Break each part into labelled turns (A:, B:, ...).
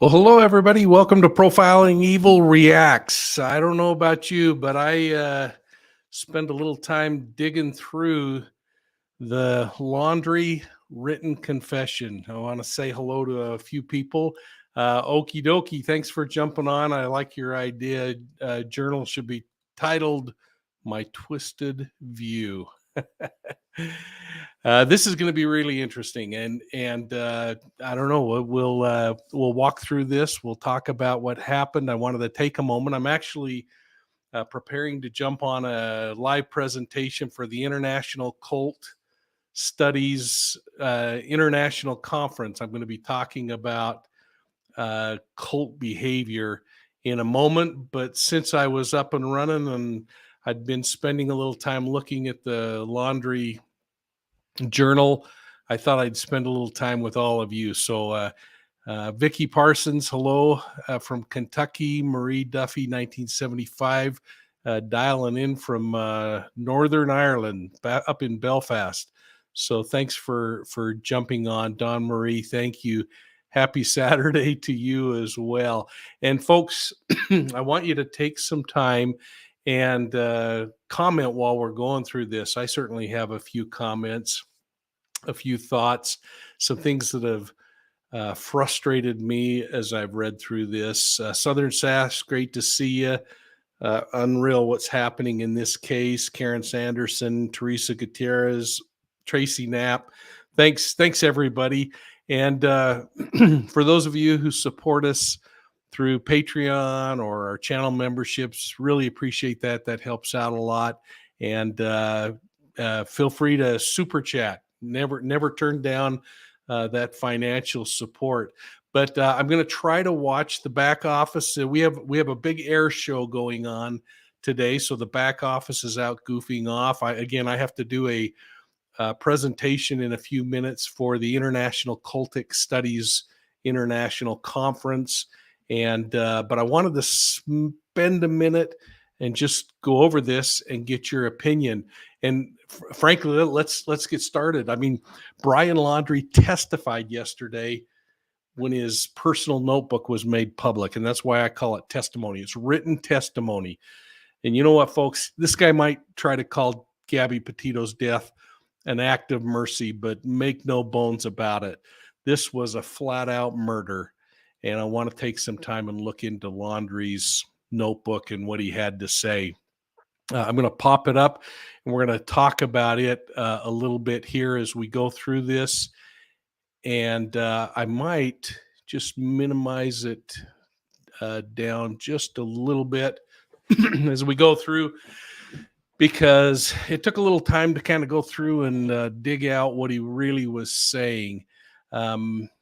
A: Well, hello, everybody. Welcome to Profiling Evil Reacts. I don't know about you, but I spent a little time digging through the Laundrie written confession. I want to say hello to a few people. Okie dokie, thanks for jumping on. I like your idea. Journal should be titled My Twisted View. This is going to be really interesting, and I don't know. We'll walk through this. We'll talk about what happened. I wanted to take a moment. I'm actually preparing to jump on a live presentation for the International Cult Studies International Conference. I'm going to be talking about cult behavior in a moment. But since I was up and running and I'd been spending a little time looking at the Laundrie journal, I thought I'd spend a little time with all of you. So Vicky Parsons, hello from Kentucky. Marie Duffy, 1975, dialing in from Northern Ireland, up in Belfast. So thanks for jumping on. Don Marie, thank you. Happy Saturday to you as well. And folks, I want you to take some time and comment while we're going through this. I certainly have a few comments, a few thoughts, some things that have frustrated me as I've read through this. Southern Sass, great to see you. Unreal what's happening in this case. Karen Sanderson, Teresa Gutierrez, Tracy Knapp. Thanks everybody. And for those of you who support us through Patreon or our channel memberships, really appreciate that. That helps out a lot. And feel free to super chat. Never turn down that financial support. But I'm going to try to watch the back office. We have a big air show going on today, so the back office is out goofing off. I have to do a presentation in a few minutes for the International Cultic Studies International Conference, and but I wanted to spend a minute and just go over this and get your opinion. And frankly, let's get started. I mean, Brian Laundrie testified yesterday when his personal notebook was made public, and that's why I call it testimony. It's written testimony. And you know what, folks? This guy might try to call Gabby Petito's death an act of mercy, but make no bones about it. This was a flat-out murder, and I want to take some time and look into Laundrie's notebook and what he had to say. I'm going to pop it up, and we're going to talk about it a little bit here as we go through this. And I might just minimize it down just a little bit as we go through, because it took a little time to kind of go through and dig out what he really was saying. The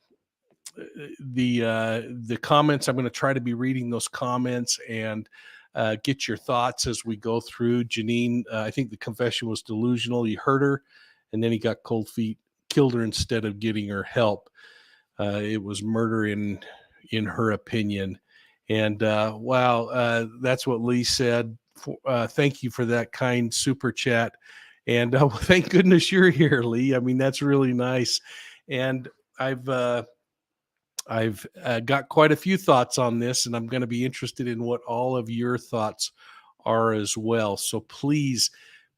A: comments, I'm going to try to be reading those comments and get your thoughts as we go through. Janine, I think the confession was delusional. He hurt her, and then he got cold feet, killed her instead of getting her help. It was murder in her opinion. And wow, that's what Lee said. Thank you for that kind super chat. And thank goodness you're here, Lee. I mean, that's really nice. And I've got quite a few thoughts on this, and I'm going to be interested in what all of your thoughts are as well. So please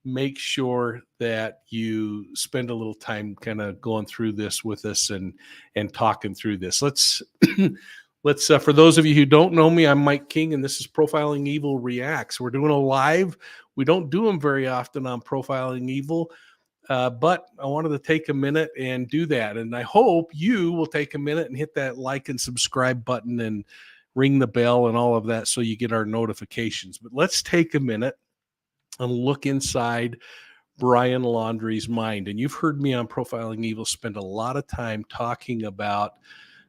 A: make sure that you spend a little time kind of going through this with us and talking through this. Let's for those of you who don't know me, I'm Mike King, and this is Profiling Evil Reacts. We're doing a live. We don't do them very often on Profiling Evil, but I wanted to take a minute and do that. And I hope you will take a minute and hit that like and subscribe button and ring the bell and all of that so you get our notifications. But let's take a minute and look inside Brian Laundrie's mind. And you've heard me on Profiling Evil spend a lot of time talking about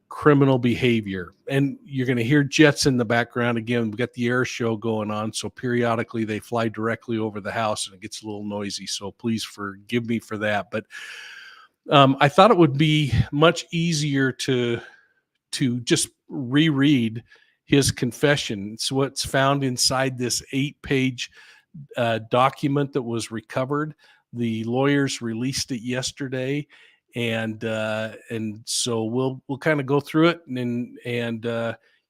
A: criminal behavior. And you're going to hear jets in the background. Again, we've got the air show going on, so periodically they fly directly over the house and it gets a little noisy. So please forgive me for that. But I thought it would be much easier to just reread his confession. It's what's found inside this 8-page document that was recovered. The lawyers released it yesterday, and so we'll kind of go through it, and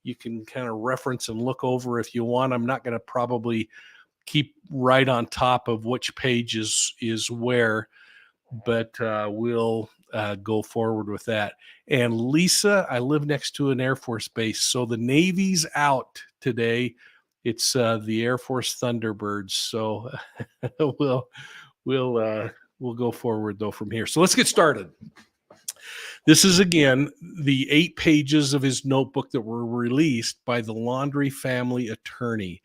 A: you can kind of reference and look over if you want. I'm not going to probably keep right on top of which page is where, but we'll go forward with that. And Lisa, I live next to an Air Force base, so the Navy's out today. It's the Air Force Thunderbirds, so we'll we'll go forward though from here. So let's get started. This is again the 8 pages of his notebook that were released by the Laundrie family attorney.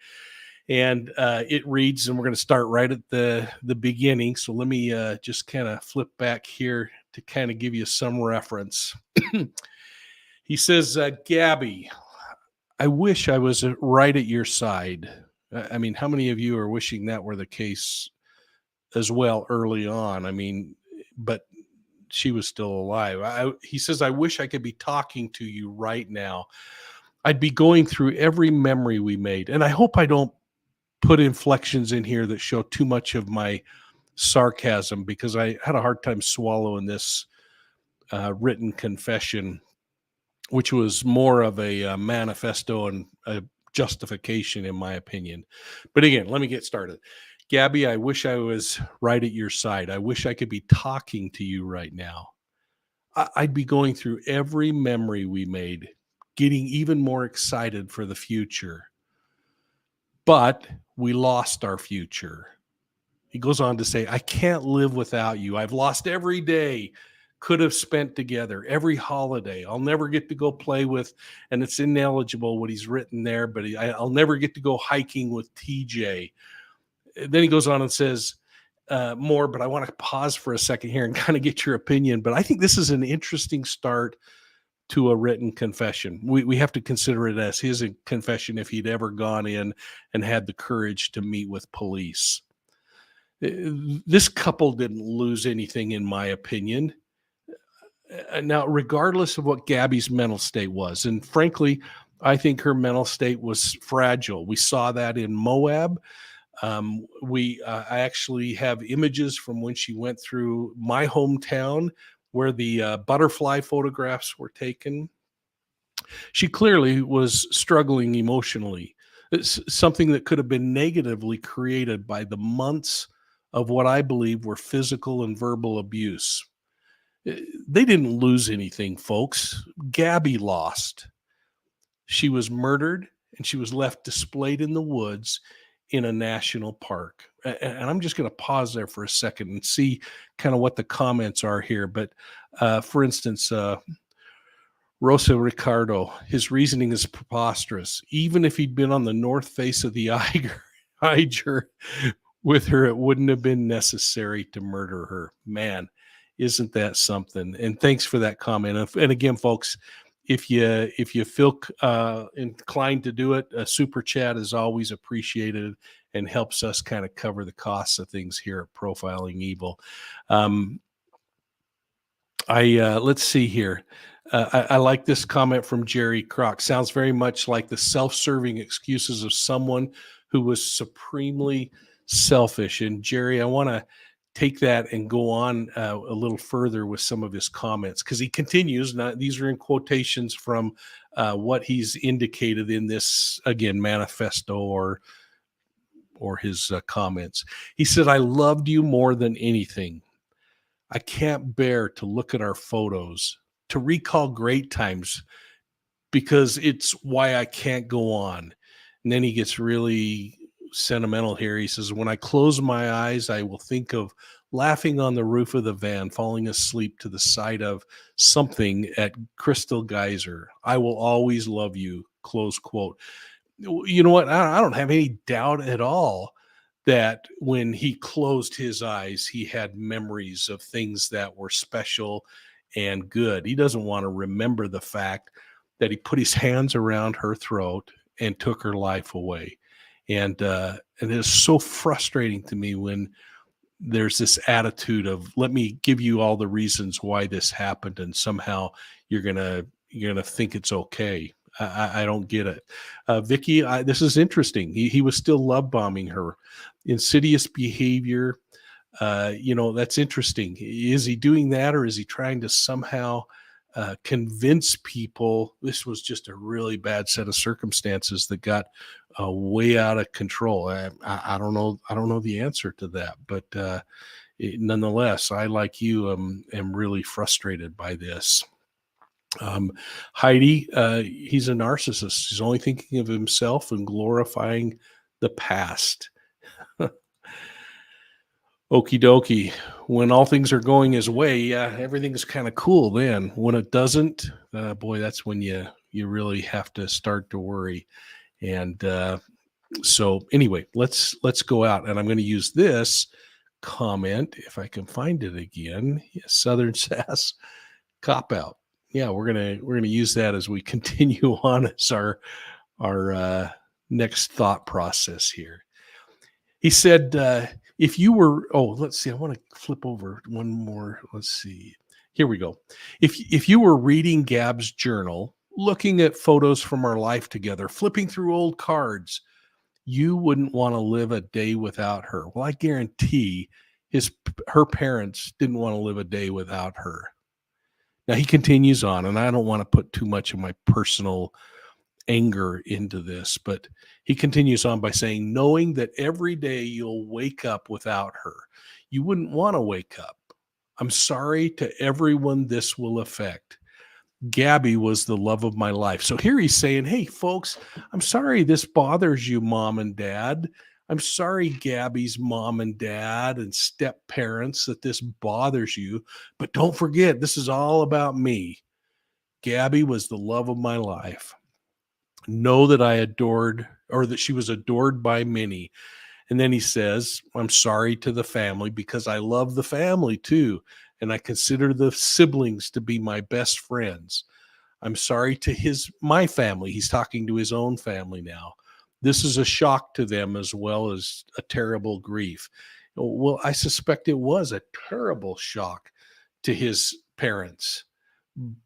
A: And it reads, and we're going to start right at the beginning. So let me just kind of flip back here to kind of give you some reference. He says, Gabby, I wish I was right at your side. I mean, how many of you are wishing that were the case as well early on? I mean, but she was still alive. He says, I wish I could be talking to you right now. I'd be going through every memory we made. And I hope I don't put inflections in here that show too much of my sarcasm, because I had a hard time swallowing this written confession, which was more of a manifesto and a justification, in my opinion. But again, let me get started. Gabby, I wish I was right at your side. I wish I could be talking to you right now. I'd be going through every memory we made, getting even more excited for the future. But we lost our future. He goes on to say, I can't live without you. I've lost every day could have spent together, every holiday. I'll never get to go play with, and it's ineligible what he's written there, but I'll never get to go hiking with TJ. Then he goes on and says more, but I want to pause for a second here and kind of get your opinion. But I think this is an interesting start to a written confession. We have to consider it as his confession if he'd ever gone in and had the courage to meet with police. This couple didn't lose anything, in my opinion. Now, regardless of what Gabby's mental state was, and frankly, I think her mental state was fragile. We saw that in Moab. I actually have images from when she went through my hometown where the butterfly photographs were taken. She clearly was struggling emotionally. It's something that could have been negatively created by the months of what I believe were physical and verbal abuse. They didn't lose anything, folks. Gabby lost. She was murdered, and she was left displayed in the woods in a national park. And I'm just going to pause there for a second and see kind of what the comments are here. But for instance, Rosa Ricardo, his reasoning is preposterous. Even if he'd been on the north face of the Eiger with her, it wouldn't have been necessary to murder her. Man, isn't that something? And thanks for that comment. And again, folks, if you feel inclined to do it, a super chat is always appreciated and helps us kind of cover the costs of things here at Profiling Evil. Let's see here. I like this comment from Jerry Kroc. Sounds very much like the self-serving excuses of someone who was supremely selfish. And Jerry, I want to take that and go on a little further with some of his comments, because he continues. Now, these are in quotations from what he's indicated in this, again, manifesto or his comments. He said, I loved you more than anything. I can't bear to look at our photos, to recall great times, because it's why I can't go on. And then he gets really sentimental here. He says, when I close my eyes, I will think of laughing on the roof of the van, falling asleep to the side of something at Crystal Geyser. I will always love you, close quote. You know what? I don't have any doubt at all that when he closed his eyes, he had memories of things that were special and good. He doesn't want to remember the fact that he put his hands around her throat and took her life away. And it is so frustrating to me when there's this attitude of, let me give you all the reasons why this happened, and somehow you're gonna think it's okay. I don't get it. Vicky, this is interesting. He was still love bombing her. Insidious behavior. That's interesting. Is he doing that, or is he trying to somehow convince people this was just a really bad set of circumstances that got way out of control? I don't know. I don't know the answer to that, but nonetheless, I, like you, am really frustrated by this. Heidi, he's a narcissist. He's only thinking of himself and glorifying the past. Okie dokie. When all things are going his way, yeah, everything's kind of cool then. When it doesn't, boy, that's when you really have to start to worry. And so anyway, let's go out, and I'm going to use this comment if I can find it again. Yeah, Southern Sass cop out. Yeah, we're gonna use that as we continue on as our next thought process here. He said, if you were, let's see, I want to flip over one more. Let's see. Here we go. If you were reading Gab's journal, looking at photos from our life together, flipping through old cards, you wouldn't want to live a day without her. Well, I guarantee her parents didn't want to live a day without her. Now he continues on, and I don't want to put too much of my personal anger into this, but he continues on by saying, knowing that every day you'll wake up without her, you wouldn't want to wake up. I'm sorry to everyone this will affect. Gabby was the love of my life. So here he's saying, hey, folks, I'm sorry this bothers you, mom and dad. I'm sorry, Gabby's mom and dad and step parents, that this bothers you. But don't forget, this is all about me. Gabby was the love of my life. Know that I adored, or that she was adored by many. And then he says, I'm sorry to the family, because I love the family too. And I consider the siblings to be my best friends. I'm sorry to my family. He's talking to his own family now. This is a shock to them as well as a terrible grief. Well, I suspect it was a terrible shock to his parents,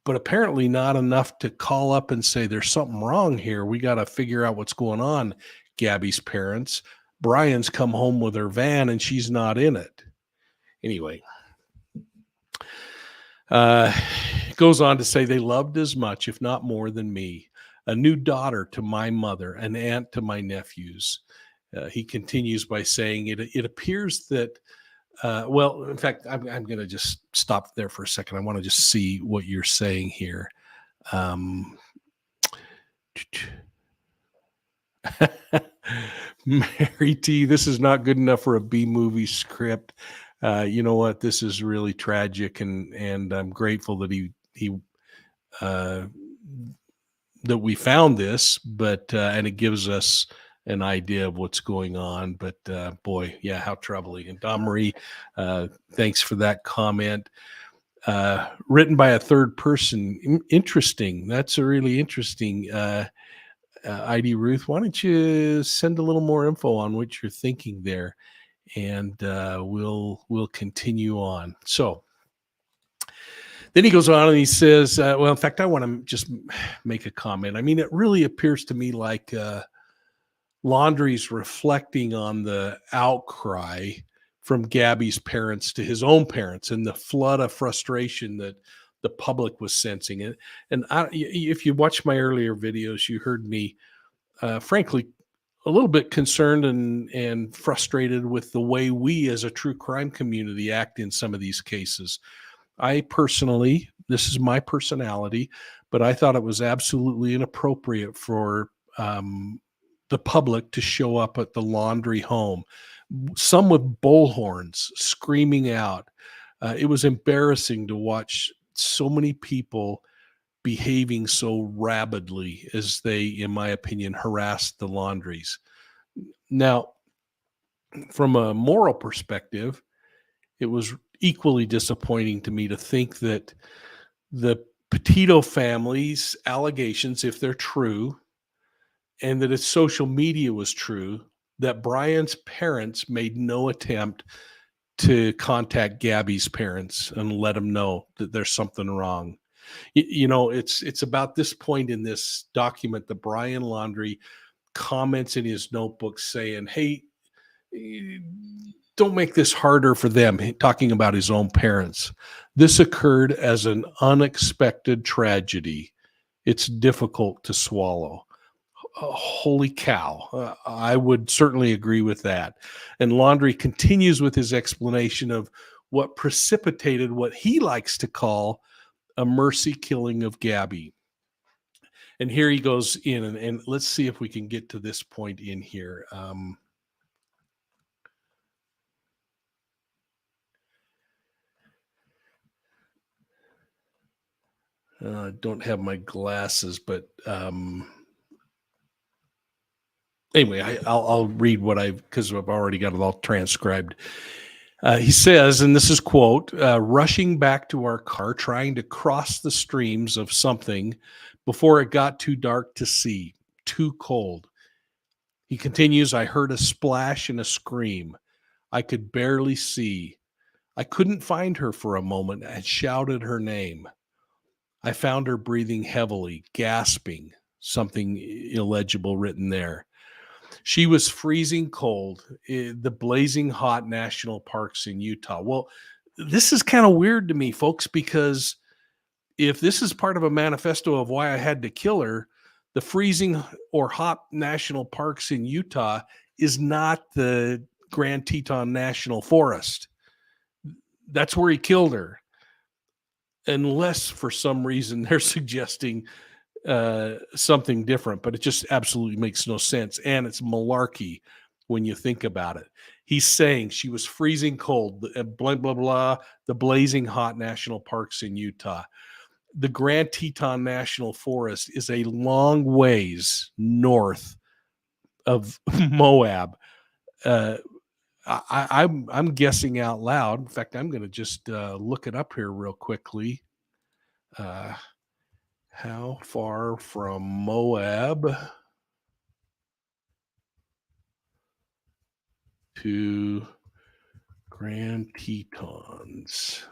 A: but apparently not enough to call up and say, there's something wrong here. We got to figure out what's going on. Gabby's parents. Brian's come home with her van and she's not in it. Anyway, it goes on to say they loved as much, if not more than me. A new daughter to my mother, an aunt to my nephews. He continues by saying it appears that, well, in fact, I'm going to just stop there for a second. I want to just see what you're saying here. Mary T, this is not good enough for a B movie script. You know what? This is really tragic, and I'm grateful that that we found this, but and it gives us an idea of what's going on. But boy, yeah, how troubling. And Don Marie, thanks for that comment. Written by a third person. Interesting. That's a really interesting. ID Ruth, why don't you send a little more info on what you're thinking there, and we'll continue on. So then he goes on and he says, well, in fact, I want to just make a comment. I mean, it really appears to me like Laundrie's reflecting on the outcry from Gabby's parents to his own parents and the flood of frustration that the public was sensing. And if you watch my earlier videos, you heard me, frankly, a little bit concerned and frustrated with the way we as a true crime community act in some of these cases. I personally, this is my personality, but I thought it was absolutely inappropriate for the public to show up at the Laundrie home, some with bullhorns screaming out. It was embarrassing to watch so many people behaving so rabidly as they, in my opinion, harassed the Laundries. Now, from a moral perspective, it was equally disappointing to me to think that the Petito family's allegations, if they're true, and that its social media was true, that Brian's parents made no attempt to contact Gabby's parents and let them know that there's something wrong. It's about this point in this document that Brian Laundrie comments in his notebook saying, hey, don't make this harder for them. Talking about his own parents. This occurred as an unexpected tragedy. It's difficult to swallow. Holy cow. I would certainly agree with that. And Laundrie continues with his explanation of what precipitated what he likes to call a mercy killing of Gabby. And here he goes in, and let's see if we can get to this point in here. I don't have my glasses, but anyway, I'll read what because I've already got it all transcribed. He says, and this is quote, rushing back to our car, trying to cross the streams of something before it got too dark to see, too cold. He continues, I heard a splash and a scream. I could barely see. I couldn't find her for a moment and shouted her name. I found her breathing heavily, gasping, something illegible written there. She was freezing cold, the blazing hot national parks in Utah. Well, this is kind of weird to me, folks, because if this is part of a manifesto of why I had to kill her, the freezing or hot national parks in Utah is not the Grand Teton National Forest. That's where he killed her. Unless for some reason they're suggesting something different, but it just absolutely makes no sense. And it's malarkey when you think about it. He's saying she was freezing cold, blah, blah, blah, the blazing hot national parks in Utah. The Grand Teton National Forest is a long ways north of Moab. I'm guessing out loud. In fact, I'm going to just look it up here real quickly. How far from Moab to Grand Tetons?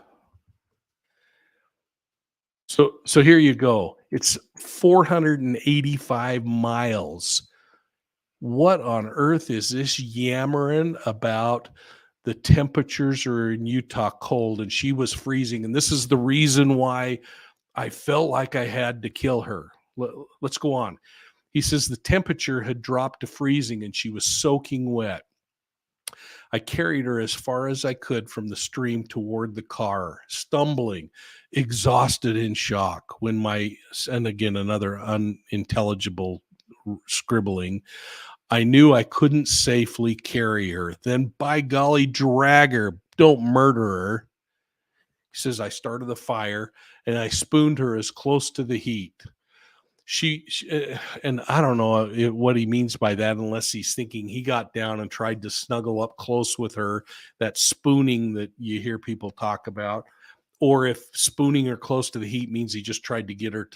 A: So here you go. It's 485 miles. What on earth is this yammering about? The temperatures are in Utah cold and she was freezing. And this is the reason why I felt like I had to kill her. Let's go on. He says the temperature had dropped to freezing and she was soaking wet. I carried her as far as I could from the stream toward the car, stumbling, exhausted, in shock when and again, another unintelligible scribbling. I knew I couldn't safely carry her. Then, by golly, drag her. Don't murder her. He says, I started the fire and I spooned her as close to the heat. And I don't know what he means by that, unless he's thinking he got down and tried to snuggle up close with her, that spooning that you hear people talk about, or if spooning her close to the heat means he just tried to get her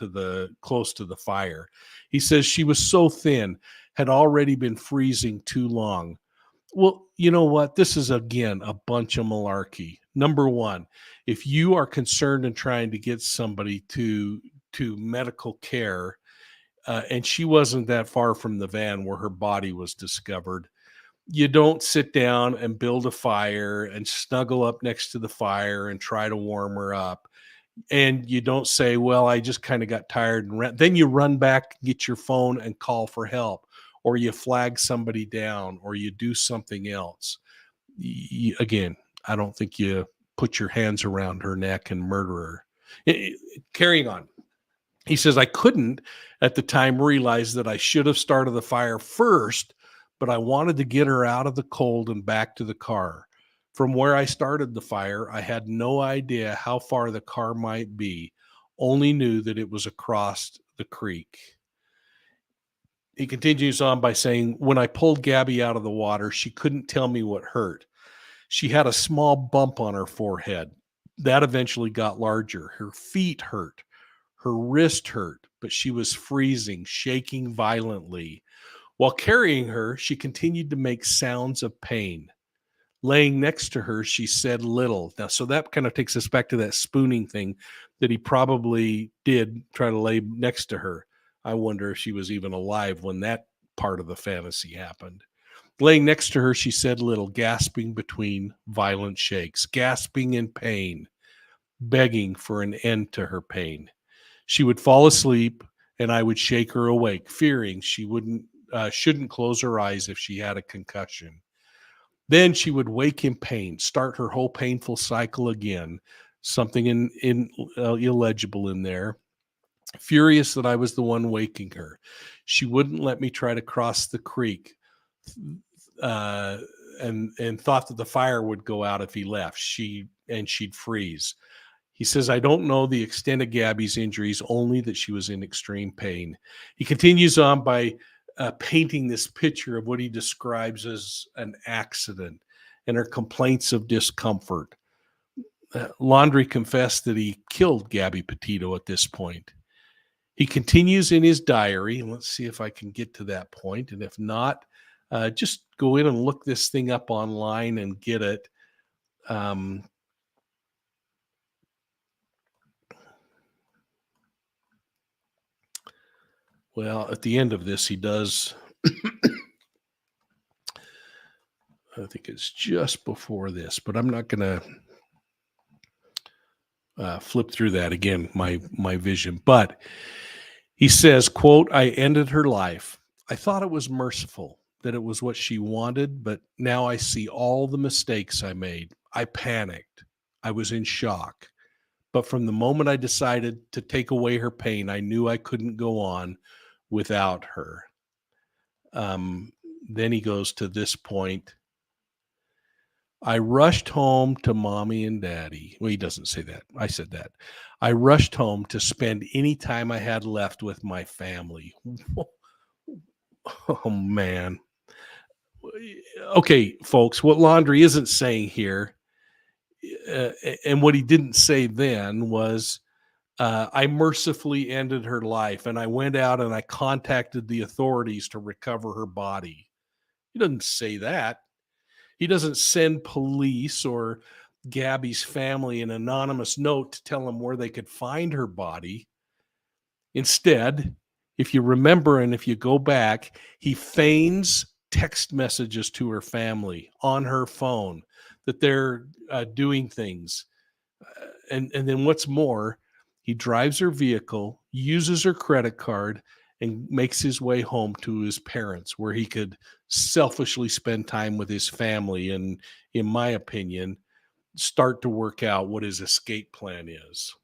A: close to the fire. He says she was so thin, had already been freezing too long. Well, you know what? This is, again, a bunch of malarkey. Number one, if you are concerned in trying to get somebody to medical care, and she wasn't that far from the van where her body was discovered, you don't sit down and build a fire and snuggle up next to the fire and try to warm her up. And you don't say, well, I just kind of got tired and then you run back, get your phone and call for help, or you flag somebody down, or you do something else. Again, I don't think you put your hands around her neck and murder her. Carrying on. He says, I couldn't at the time realize that I should have started the fire first, but I wanted to get her out of the cold and back to the car. From where I started the fire, I had no idea how far the car might be, only knew that it was across the creek. He continues on by saying, when I pulled Gabby out of the water, she couldn't tell me what hurt. She had a small bump on her forehead. That eventually got larger. Her feet hurt. Her wrist hurt, but she was freezing, shaking violently. While carrying her, she continued to make sounds of pain. Laying next to her, she said little. Now, so that kind of takes us back to that spooning thing that he probably did try to lay next to her. I wonder if she was even alive when that part of the fantasy happened. Laying next to her, she said little, gasping between violent shakes, gasping in pain, begging for an end to her pain. She would fall asleep, and I would shake her awake, fearing she shouldn't close her eyes if she had a concussion. Then she would wake in pain, start her whole painful cycle again, something illegible in there. Furious that I was the one waking her, she wouldn't let me try to cross the creek, uh, and thought that the fire would go out if he left. She'd freeze. He says, I don't know the extent of Gabby's injuries, only that she was in extreme pain. He continues on by painting this picture of what he describes as an accident and her complaints of discomfort. Laundrie confessed that he killed Gabby Petito at this point. He continues in his diary. Let's see if I can get to that point. And if not, just go in and look this thing up online and get it. Well, at the end of this, he does. I think it's just before this, but I'm not going to flip through that again, my vision. But he says, quote, I ended her life. I thought it was merciful, that it was what she wanted, but now I see all the mistakes I made. I panicked. I was in shock. But from the moment I decided to take away her pain, I knew I couldn't go on without her. Then he goes to this point. I rushed home to mommy and daddy. Well, he doesn't say that. I said that. I rushed home to spend any time I had left with my family. Oh, man. Okay, folks, what Laundrie isn't saying here, and what he didn't say then was, I mercifully ended her life, and I went out and I contacted the authorities to recover her body. He doesn't say that. He doesn't send police or Gabby's family an anonymous note to tell them where they could find her body. Instead, if you remember and if you go back, he feigns text messages to her family on her phone that they're doing things. And then what's more, he drives her vehicle, uses her credit card, and makes his way home to his parents, where he could selfishly spend time with his family and, in my opinion, start to work out what his escape plan is.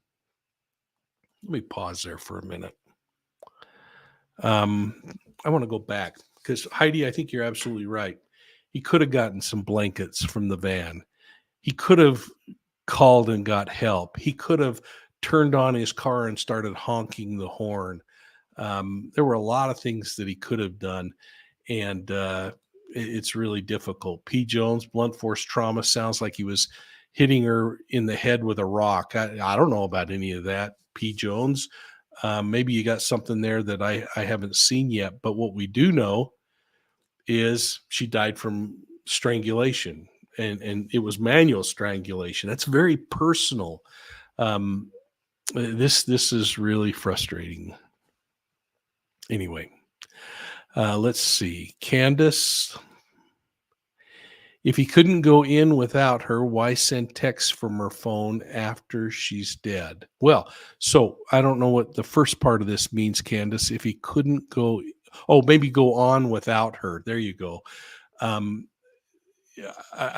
A: Let me pause there for a minute. I want to go back because, Heidi, I think you're absolutely right. He could have gotten some blankets from the van. He could have called and got help. He could have turned on his car and started honking the horn. There were a lot of things that he could have done, and it's really difficult. P. Jones, blunt force trauma, sounds like he was hitting her in the head with a rock. I don't know about any of that, P. Jones. Maybe you got something there that I haven't seen yet, but what we do know is she died from strangulation, and it was manual strangulation. That's very personal. This is really frustrating. Anyway, let's see. Candace, if he couldn't go in without her, why send texts from her phone after she's dead? Well, so I don't know what the first part of this means, Candace. If he couldn't go, maybe go on without her. There you go. I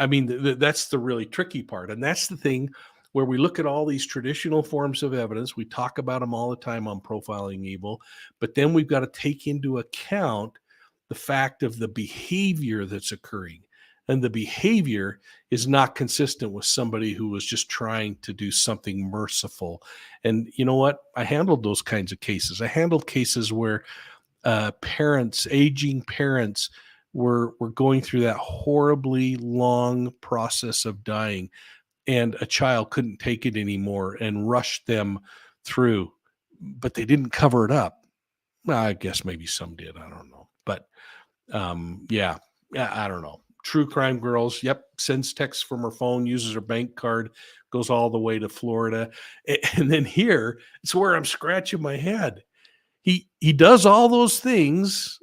A: mean, that's the really tricky part. And that's the thing where we look at all these traditional forms of evidence. We talk about them all the time on Profiling Evil, but then we've got to take into account the fact of the behavior that's occurring. And the behavior is not consistent with somebody who was just trying to do something merciful. And you know what? I handled those kinds of cases. I handled cases where aging parents were going through that horribly long process of dying, and a child couldn't take it anymore and rushed them through, but they didn't cover it up. Well, I guess maybe some did. I don't know. But yeah, I don't know. True crime girls, yep, sends texts from her phone, uses her bank card, goes all the way to Florida. And then here, it's where I'm scratching my head. He does all those things,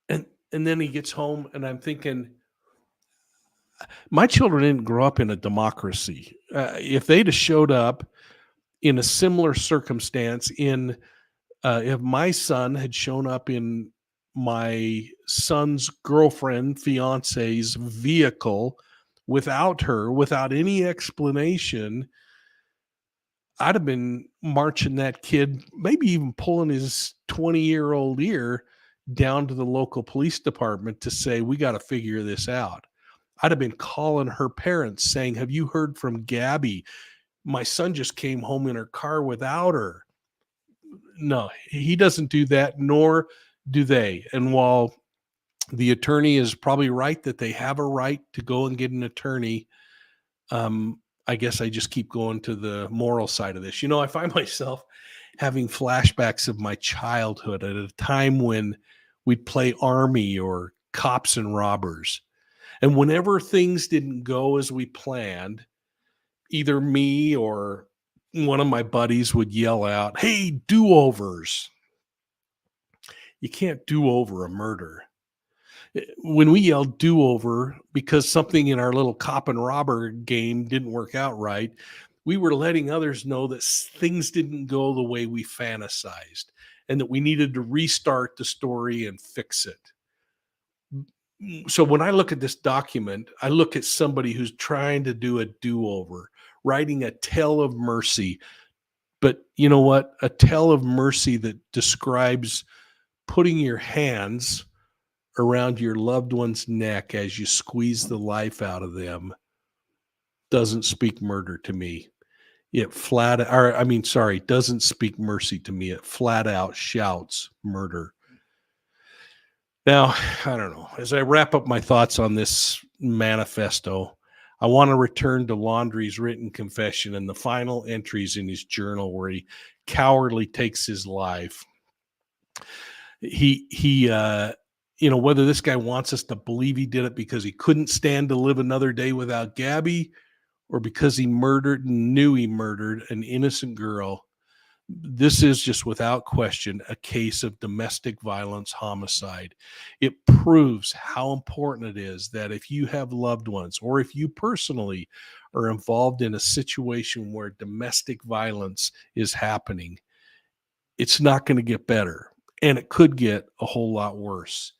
A: and And then he gets home, and I'm thinking, my children didn't grow up in a democracy. If they'd have showed up in a similar circumstance, if my son had shown up in my son's girlfriend, fiance's vehicle without her, without any explanation, I'd have been marching that kid, maybe even pulling his 20-year-old ear down to the local police department to say, we got to figure this out. I'd have been calling her parents saying, have you heard from Gabby? My son just came home in her car without her. No, he doesn't do that, nor do they. And while the attorney is probably right that they have a right to go and get an attorney, I guess I just keep going to the moral side of this. I find myself having flashbacks of my childhood at a time when we'd play Army or Cops and Robbers. And whenever things didn't go as we planned, either me or one of my buddies would yell out, hey, do-overs. You can't do over a murder. When we yelled do over because something in our little cop and robber game didn't work out right, we were letting others know that things didn't go the way we fantasized and that we needed to restart the story and fix it. So when I look at this document, I look at somebody who's trying to do a do-over, writing a tale of mercy. But you know what? A tale of mercy that describes putting your hands around your loved one's neck as you squeeze the life out of them doesn't speak murder to me. It doesn't speak mercy to me. It flat out shouts murder. Now, I don't know. As I wrap up my thoughts on this manifesto, I want to return to Laundrie's written confession and the final entries in his journal where he cowardly takes his life. Whether this guy wants us to believe he did it because he couldn't stand to live another day without Gabby or because he knew he murdered an innocent girl, this is just without question a case of domestic violence homicide. It proves how important it is that if you have loved ones or if you personally are involved in a situation where domestic violence is happening, it's not going to get better, and it could get a whole lot worse.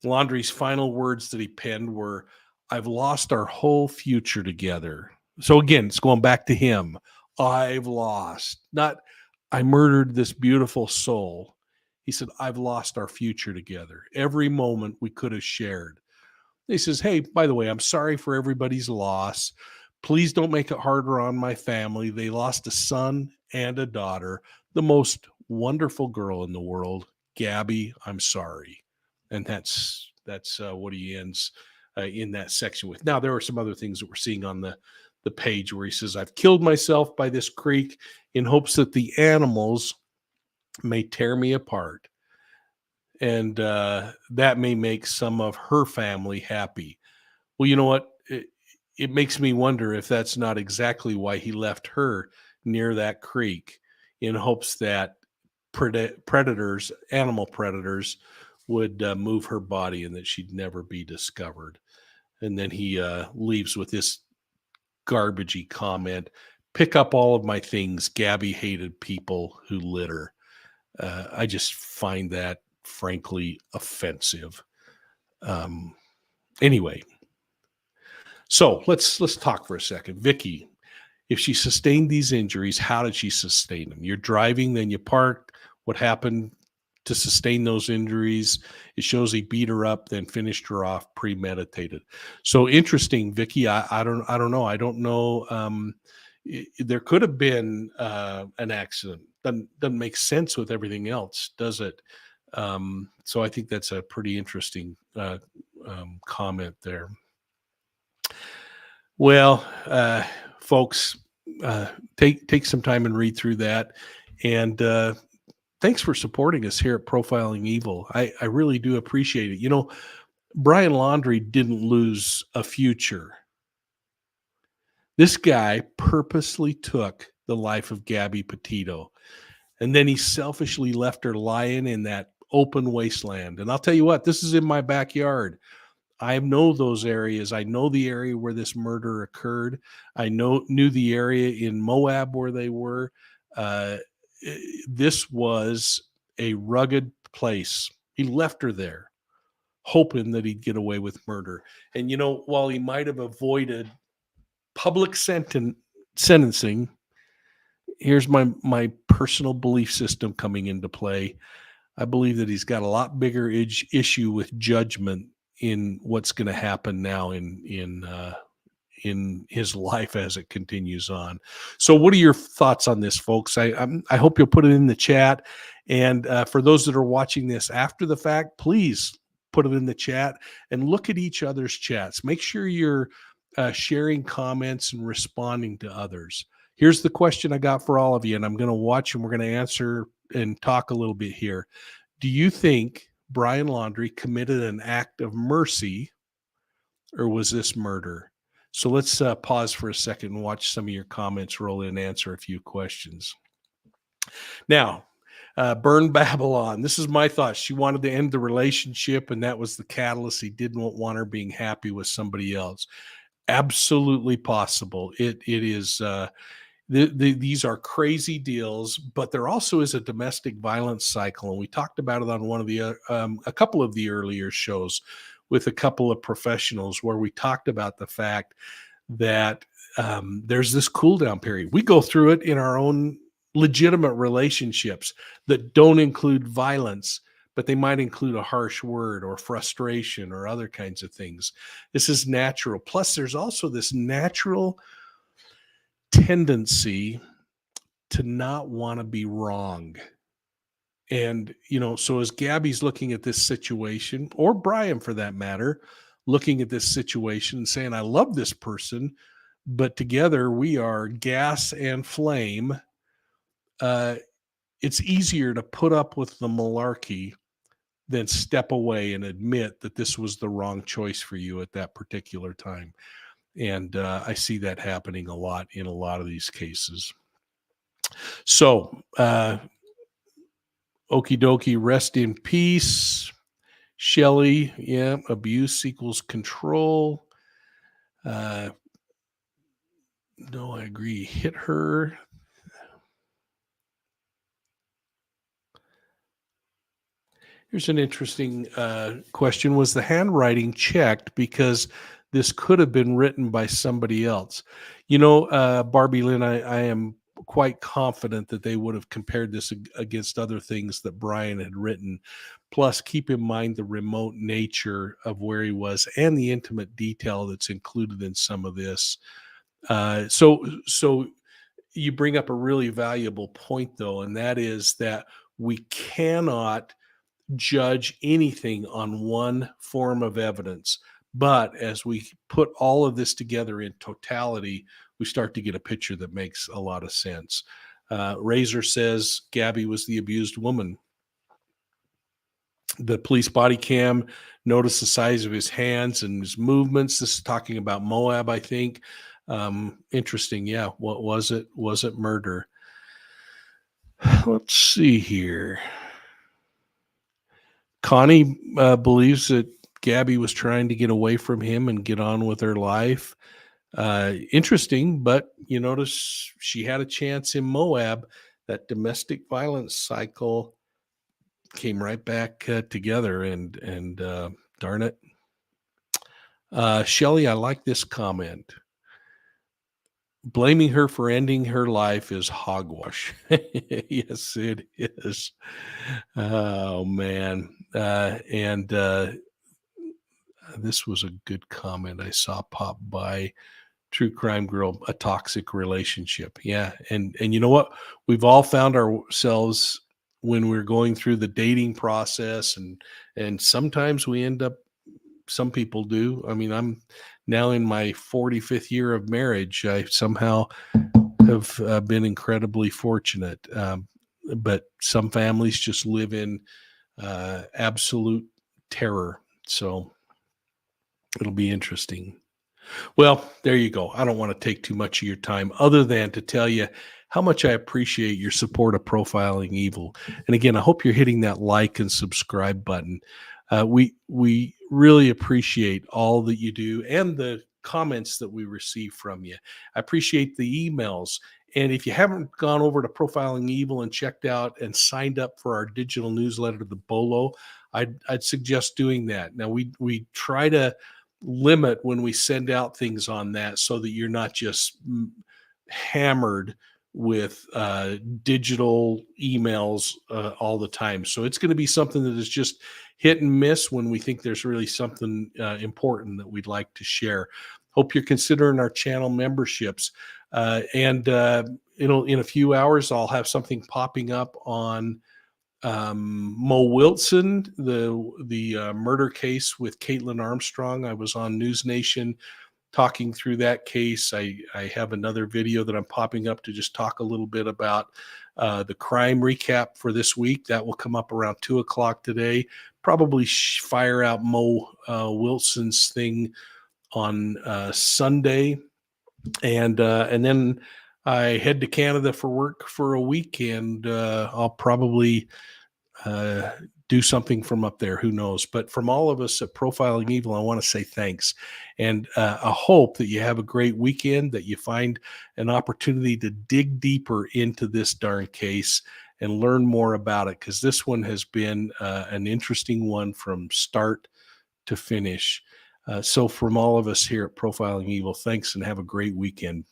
A: Laundrie's final words that he penned were, I've lost our whole future together. So again, it's going back to him. I've lost, not I murdered this beautiful soul. He said, I've lost our future together. Every moment we could have shared. He says, hey, by the way, I'm sorry for everybody's loss. Please don't make it harder on my family. They lost a son and a daughter, the most wonderful girl in the world. Gabby, I'm sorry. And that's what he ends in that section with. Now, there are some other things that we're seeing on the page where he says, I've killed myself by this creek in hopes that the animals may tear me apart. And that may make some of her family happy. Well, you know what? It makes me wonder if that's not exactly why he left her near that creek, in hopes that animal predators would move her body and that she'd never be discovered. And then he leaves with this garbagey comment, pick up all of my things. Gabby hated people who litter. I just find that frankly offensive. Anyway, so let's talk for a second. Vicky, if she sustained these injuries, how did she sustain them? You're driving, then you park. What happened to sustain those injuries? It shows he beat her up, then finished her off, premeditated. So interesting, Vicky. I don't know. I don't know. There could have been an accident. Doesn't make sense with everything else, does it? So I think that's a pretty interesting comment there. Well, folks, take some time and read through that. And thanks for supporting us here at Profiling Evil. I really do appreciate it. You know, Brian Laundrie didn't lose a future. This guy purposely took the life of Gabby Petito, and then he selfishly left her lying in that open wasteland. And I'll tell you what, this is in my backyard. I know those areas. I know the area where this murder occurred. I knew the area in Moab where they were. Uh, this was a rugged place. He left her there, hoping that he'd get away with murder. And while he might have avoided public sentencing, here's my personal belief system coming into play. I believe that he's got a lot bigger issue with judgment in what's going to happen now in his life as it continues on. So what are your thoughts on this, folks? I hope you'll put it in the chat. And for those that are watching this after the fact, please put it in the chat and look at each other's chats. Make sure you're sharing comments and responding to others. Here's the question I got for all of you, and I'm going to watch and we're going to answer and talk a little bit here. Do you think Brian Laundrie committed an act of mercy, or was this murder? So let's pause for a second and watch some of your comments roll in and answer a few questions. Now, Burn Babylon. This is my thought. She wanted to end the relationship, and that was the catalyst. He didn't want her being happy with somebody else. Absolutely possible. It is. These are crazy deals, but there also is a domestic violence cycle, and we talked about it on one of the a couple of the earlier shows with a couple of professionals where we talked about the fact that there's this cool down period. We go through it in our own legitimate relationships that don't include violence, but they might include a harsh word or frustration or other kinds of things. This is natural. Plus, there's also this natural tendency to not want to be wrong. And, so as Gabby's looking at this situation, or Brian for that matter, looking at this situation and saying, I love this person, but together we are gas and flame. It's easier to put up with the malarkey than step away and admit that this was the wrong choice for you at that particular time. And I see that happening a lot in a lot of these cases. So, okie dokie, rest in peace. Shelley, yeah, abuse equals control. No, I agree. Hit her. Here's an interesting question. Was the handwriting checked? Because this could have been written by somebody else. Barbie Lynn, I am quite confident that they would have compared this against other things that Brian had written. Plus, keep in mind the remote nature of where he was and the intimate detail that's included in some of this. So you bring up a really valuable point, though, and that is that we cannot judge anything on one form of evidence. But as we put all of this together in totality, we start to get a picture that makes a lot of sense. Razor says Gabby was the abused woman. The police body cam noticed the size of his hands and his movements. This is talking about Moab, I think. Interesting. Yeah. What was it? Was it murder? Let's see here. Connie believes that Gabby was trying to get away from him and get on with her life. Interesting, but you notice she had a chance in Moab. That domestic violence cycle came right back together, and darn it. Shelley, I like this comment. Blaming her for ending her life is hogwash. Yes, it is. Oh, man. And this was a good comment I saw pop by. True Crime Girl, a toxic relationship. Yeah. And you know what? We've all found ourselves when we're going through the dating process, and sometimes we end up, some people do. I mean, I'm now in my 45th year of marriage. I somehow have been incredibly fortunate. But some families just live in absolute terror. So it'll be interesting. Well, there you go. I don't want to take too much of your time other than to tell you how much I appreciate your support of Profiling Evil. And again, I hope you're hitting that like and subscribe button. We really appreciate all that you do and the comments that we receive from you. I appreciate the emails. And if you haven't gone over to Profiling Evil and checked out and signed up for our digital newsletter, the B.O.L.O, I'd suggest doing that. Now we try to limit when we send out things on that so that you're not just hammered with digital emails all the time. So it's going to be something that is just hit and miss when we think there's really something important that we'd like to share. Hope you're considering our channel memberships. And in a few hours, I'll have something popping up on Mo Wilson, the murder case with Caitlin Armstrong. I was on News Nation talking through that case. I have another video that I'm popping up to just talk a little bit about the crime recap for this week. That will come up around 2 o'clock today. Probably fire out Mo Wilson's thing on Sunday. And then I head to Canada for work for a week, and I'll probably do something from up there. Who knows? But from all of us at Profiling Evil, I want to say thanks. And I hope that you have a great weekend, that you find an opportunity to dig deeper into this darn case and learn more about it, because this one has been an interesting one from start to finish. So from all of us here at Profiling Evil, thanks and have a great weekend.